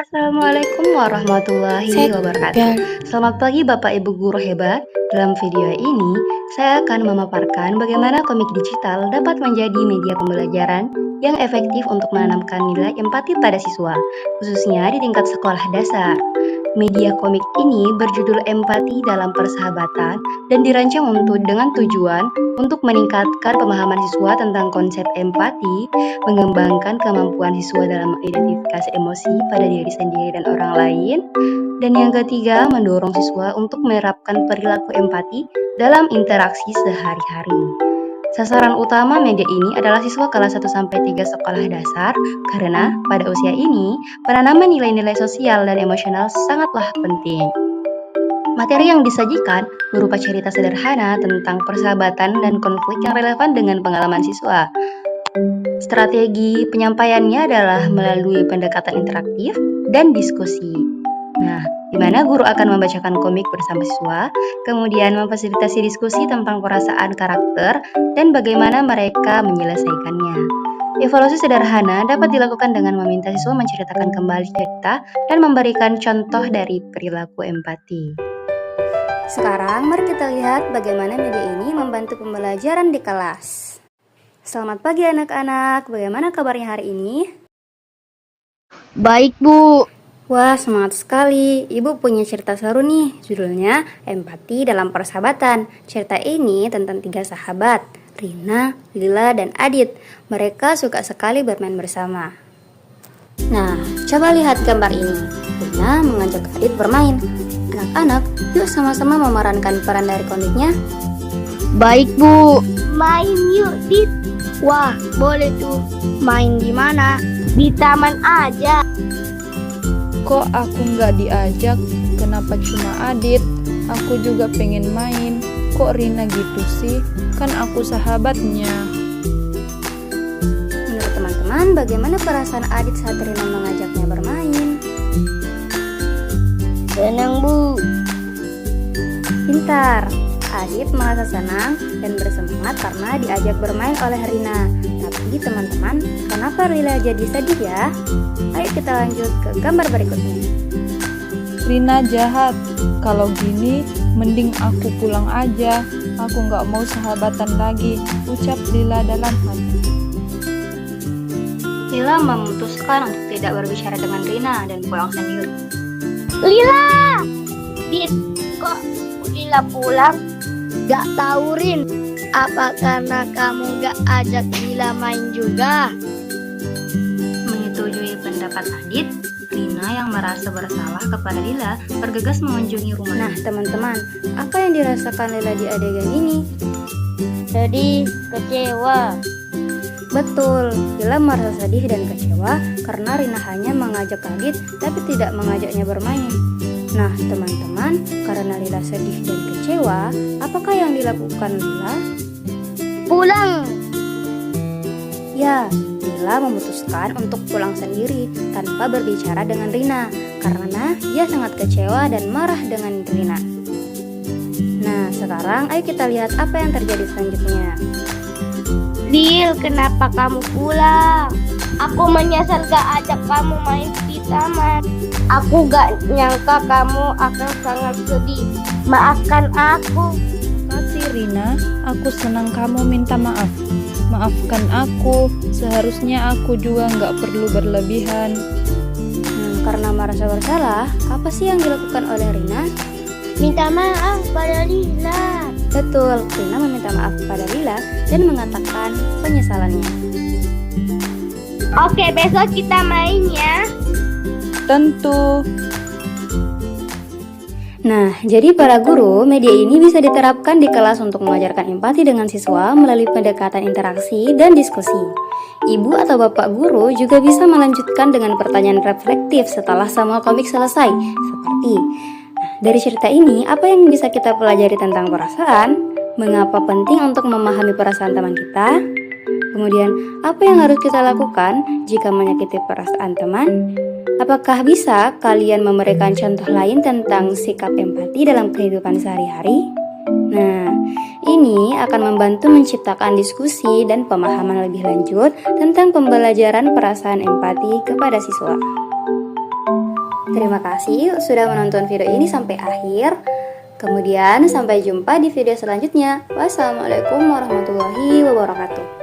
Assalamualaikum warahmatullahi wabarakatuh. Segar. Selamat pagi Bapak Ibu guru hebat. Dalam video ini, saya akan memaparkan bagaimana komik digital dapat menjadi media pembelajaran yang efektif untuk menanamkan nilai empati pada siswa, khususnya di tingkat sekolah dasar. Media komik ini berjudul Empati dalam Persahabatan dan dirancang dengan tujuan untuk meningkatkan pemahaman siswa tentang konsep empati, mengembangkan kemampuan siswa dalam mengidentifikasi emosi pada diri sendiri dan orang lain, dan yang ketiga, mendorong siswa untuk menerapkan perilaku empati dalam interaksi sehari-hari. Sasaran utama media ini adalah siswa kelas 1-3 sekolah dasar karena pada usia ini, penanaman nilai-nilai sosial dan emosional sangatlah penting. Materi yang disajikan berupa cerita sederhana tentang persahabatan dan konflik yang relevan dengan pengalaman siswa. Strategi penyampaiannya adalah melalui pendekatan interaktif dan diskusi. Nah, di mana guru akan membacakan komik bersama siswa, kemudian memfasilitasi diskusi tentang perasaan karakter dan bagaimana mereka menyelesaikannya. Evaluasi sederhana dapat dilakukan dengan meminta siswa menceritakan kembali cerita dan memberikan contoh dari perilaku empati. Sekarang mari kita lihat bagaimana media ini membantu pembelajaran di kelas. Selamat pagi anak-anak, bagaimana kabarnya hari ini? Baik, Bu. Wah, semangat sekali. Ibu punya cerita seru nih, judulnya Empati dalam Persahabatan. Cerita ini tentang 3 sahabat, Rina, Lila, dan Adit. Mereka suka sekali bermain bersama. Nah, coba lihat gambar ini. Rina mengajak Adit bermain. Anak-anak, yuk sama-sama memerankan peran dari komiknya. Baik, Bu. Main yuk, Dit. Wah, boleh tuh. Main di mana? Di taman aja. Kok aku nggak diajak? Kenapa cuma Adit? Aku juga pengen main. Kok Rina gitu sih? Kan aku sahabatnya. Menurut teman-teman, bagaimana perasaan Adit saat Rina mengajaknya bermain? Senang, Bu. Pintar. Adit merasa senang dan bersemangat karena diajak bermain oleh Rina. Tapi teman-teman, kenapa Lila jadi sedih ya? Ayo kita lanjut ke gambar berikutnya. Rina jahat. Kalau gini, mending aku pulang aja. Aku nggak mau sahabatan lagi, ucap Lila dalam hati. Lila memutuskan untuk tidak berbicara dengan Rina dan pulang sendiri. Lila! Dit, kok Lila pulang? Gak tahu, Rin. Apa karena kamu gak ajak Lila main juga? Menyetujui pendapat Adit, Rina yang merasa bersalah kepada Lila bergegas mengunjungi rumah. Nah, teman-teman, apa yang dirasakan Lila di adegan ini? Sedih, kecewa. Betul, Lila merasa sedih dan kecewa karena Rina hanya mengajak Adit tapi tidak mengajaknya bermain. Nah, teman-teman, karena Lila sedih dan kecewa, apakah yang dilakukan Lila? Pulang. Ya, Lila memutuskan untuk pulang sendiri tanpa berbicara dengan Rina karena ia sangat kecewa dan marah dengan Rina. Nah, sekarang ayo kita lihat apa yang terjadi selanjutnya. Lil, kenapa kamu pulang? Aku menyesal gak ajak kamu main di taman. Aku gak nyangka kamu akan sangat sedih. Maafkan aku. Kasih Rina, aku senang kamu minta maaf. Maafkan aku, seharusnya aku juga nggak perlu berlebihan. Karena merasa bersalah, apa sih yang dilakukan oleh Rina? Minta maaf pada Lila. Betul, Rina meminta maaf pada Lila dan mengatakan penyesalannya. Oke, besok kita main ya. Tentu. Nah, jadi para guru, media ini bisa diterapkan di kelas untuk mengajarkan empati dengan siswa melalui pendekatan interaksi dan diskusi. Ibu atau bapak guru juga bisa melanjutkan dengan pertanyaan reflektif setelah semua komik selesai, seperti dari cerita ini, apa yang bisa kita pelajari tentang perasaan? Mengapa penting untuk memahami perasaan teman kita? Kemudian, apa yang harus kita lakukan jika menyakiti perasaan teman? Apakah bisa kalian memberikan contoh lain tentang sikap empati dalam kehidupan sehari-hari? Nah, ini akan membantu menciptakan diskusi dan pemahaman lebih lanjut tentang pembelajaran perasaan empati kepada siswa. Terima kasih sudah menonton video ini sampai akhir. Kemudian sampai jumpa di video selanjutnya. Wassalamualaikum warahmatullahi wabarakatuh.